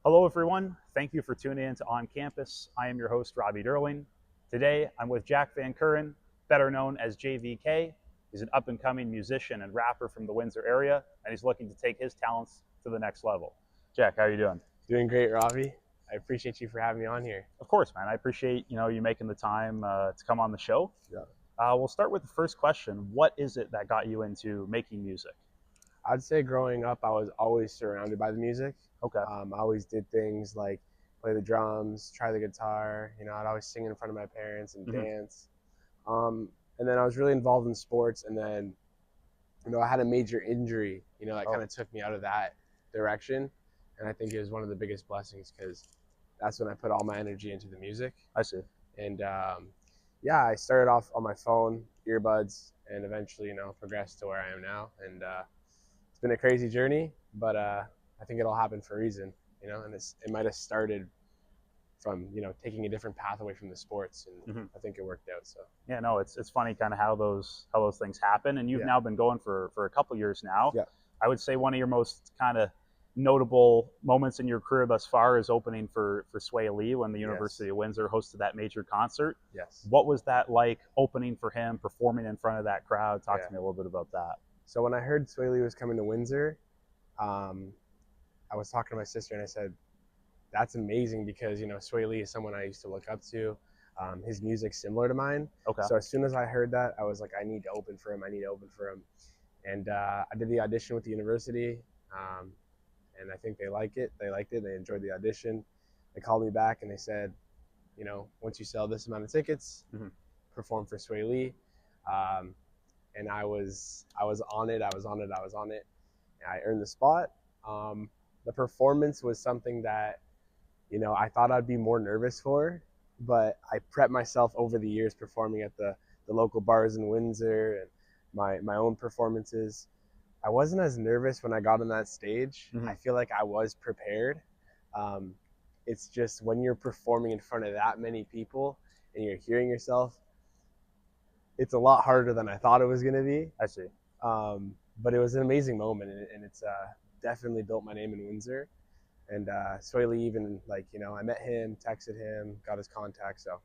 Hello, everyone. Thank you for tuning in to On Campus. I am your host, Robbie Durling. Today, I'm with Jack Van Curren, better known as JVK. He's an up-and-coming musician and rapper from the Windsor area, and he's looking to take his talents to the next level. Jack, how are you doing? Doing great, Robbie. I appreciate you for having me on here. Of course, man. I appreciate you making the time to come on the show. Yeah. We'll start with the first question. What is it that got you into making music? I'd say growing up, I was always surrounded by the music. Okay. I always did things like play the drums, try the guitar. I'd always sing in front of my parents and Mm-hmm. dance. And then I was really involved in sports. And then, I had a major injury, that Oh, kind of took me out of that direction. And I think it was one of the biggest blessings because that's when I put all my energy into the music. I see. And yeah, I started off on my phone, earbuds, and eventually, progressed to where I am now. And it's been a crazy journey, but I think it all happened for a reason, and it might have started from, taking a different path away from the sports, and Mm-hmm. I think it worked out. So Yeah, no, it's funny kind of how those things happen, and you've yeah, now been going for a couple years now. yeah, I would say one of your most kind of notable moments in your career thus far is opening for Swae Lee when the yes, University of Windsor hosted that major concert. yes, What was that like opening for him, performing in front of that crowd? Talk yeah. to me a little bit about that. So when I heard Swae Lee was coming to Windsor, um, I was talking to my sister and I said, that's amazing because Swae Lee is someone I used to look up to. His music's similar to mine. Okay. So as soon as I heard that, I was like, I need to open for him. I need to open for him. And I did the audition with the university, um, and I think they like it. They liked it. They enjoyed the audition. They called me back and they said, once you sell this amount of tickets, Mm-hmm. perform for Swae Lee. Um, and I was on it. I was on it. I was on it. And I earned the spot. The performance was something that I thought I'd be more nervous for, but I prepped myself over the years performing at the local bars in Windsor and my own performances. I wasn't as nervous when I got on that stage. Mm-hmm. I feel like I was prepared. Um, it's just when you're performing in front of that many people and you're hearing yourself, it's a lot harder than I thought it was going to be. I see. But it was an amazing moment, and it's definitely built my name in Windsor. And Swae Lee even I met him, texted him, got his contact, so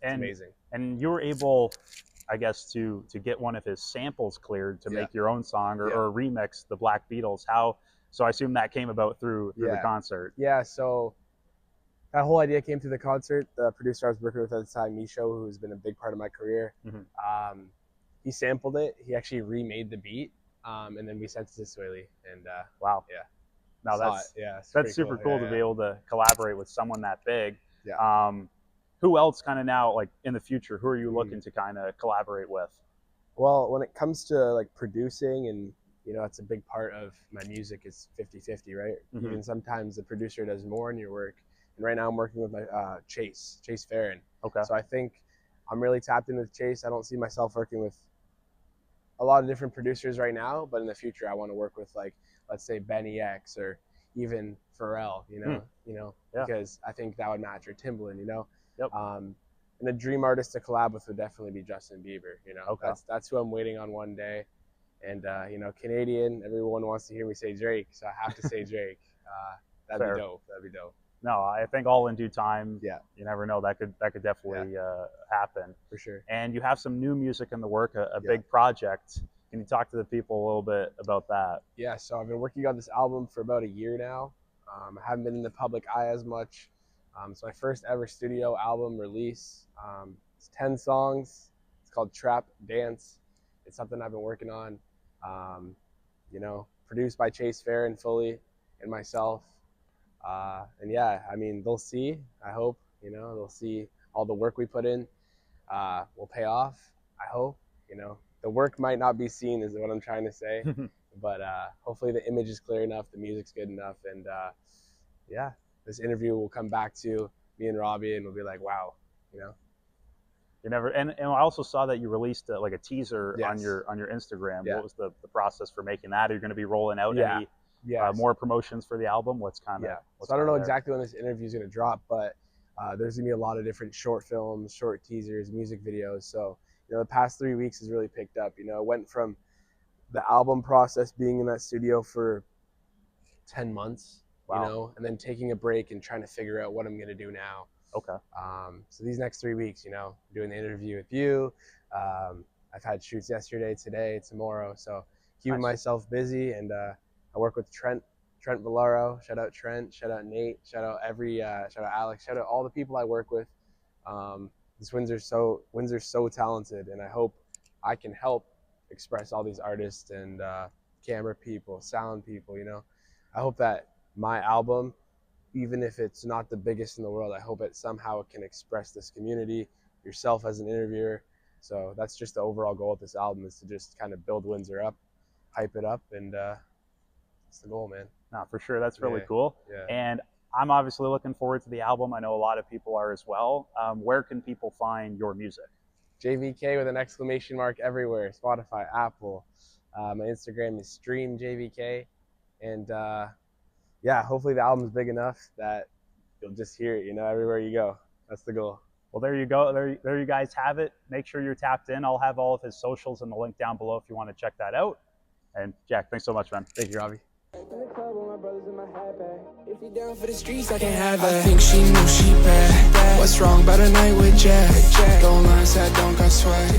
it's And amazing. and you were able, I guess, to get one of his samples cleared to Yeah, make your own song yeah, or remix the Black Beatles. How? So I assume that came about through the yeah, concert. yeah. So that whole idea came through the concert. The producer I was working with at the time, Misho, who's been a big part of my career, Mm-hmm. um, he sampled it. He actually remade the beat, and then we sent it to Swae Lee, and Wow. yeah, No, saw it. that's Yeah, it's that's pretty super cool. cool Yeah, to be yeah, able to collaborate with someone that big. yeah. Um, who else kind of now, like in the future, who are you Mm. looking to kind of collaborate with? Well, when it comes to like producing and it's a big part of my music is 50-50, right? Mm-hmm. Even sometimes the producer does more in your work. And right now I'm working with my Chase Farron. Okay. So I think I'm really tapped in with Chase. I don't see myself working with a lot of different producers right now, but in the future I want to work with like let's say Benny X or even Pharrell, Hmm. Yeah. because I think that would match or Timbaland. Yep. And a dream artist to collab with would definitely be Justin Bieber. Okay. That's who I'm waiting on one day. And Canadian, everyone wants to hear me say Drake, so I have to say Drake. That'd Fair. be dope. That'd be dope. No, I think all in due time. Yeah, You never know. That could yeah, definitely happen. for sure. And you have some new music in the work, a Yeah, big project. Can you talk to the people a little bit about that? yeah. So I've been working on this album for about a year now. I haven't been in the public eye as much. It's my first ever studio album release. It's 10 songs. It's called Trap Dance. It's something I've been working on. Produced by Chase Farron fully and myself. And yeah, I mean, they'll see. I hope they'll see all the work we put in will pay off. I hope. The work might not be seen, is what I'm trying to say, but hopefully the image is clear enough, the music's good enough, and yeah, this interview will come back to me and Robbie, and we'll be like, wow, you know. You never. And I also saw that you released like a teaser on Yes. your Instagram. Yeah. What was the process for making that? Are you going to be rolling out Yeah. any Yeah. more promotions for the album? What's kind of Yeah. what's So I don't know there? exactly when this interview is going to drop, but there's going to be a lot of different short films, short teasers, music videos. So, the past 3 weeks has really picked up. It went from the album process being in that studio for 10 months you Wow. know, and then taking a break and trying to figure out what I'm going to do now. Okay. So these next 3 weeks, you know, doing the interview with you. I've had shoots yesterday, today, tomorrow. So keeping Nice. myself busy, and I work with Trent Villaro. Shout out Trent. Shout out Nate. Shout out shout out Alex. Shout out all the people I work with. This Windsor's so talented, and I hope I can help express all these artists and camera people, sound people. You know, I hope that my album, even if it's not the biggest in the world, I hope it somehow can express this community, yourself as an interviewer. So that's just the overall goal of this album, is to just kind of build Windsor up, hype it up, and that's the goal, man. No, for sure. That's really Yeah, cool. yeah. And I'm obviously looking forward to the album. I know a lot of people are as well. Where can people find your music? JVK with an exclamation mark everywhere. Spotify, Apple. My Instagram is streamjvk. And yeah, hopefully the album's big enough that you'll just hear it, you know, everywhere you go. That's the goal. Well, there you go. There you guys have it. Make sure you're tapped in. I'll have all of his socials in the link down below if you want to check that out. And Jack, thanks so much, man. Thank you, Robbie. In the club with my brothers in my hat bag. If you down for the streets, I can have that. I think she knows she bad. What's wrong about a night with Jack? Don't lie, said don't got swag.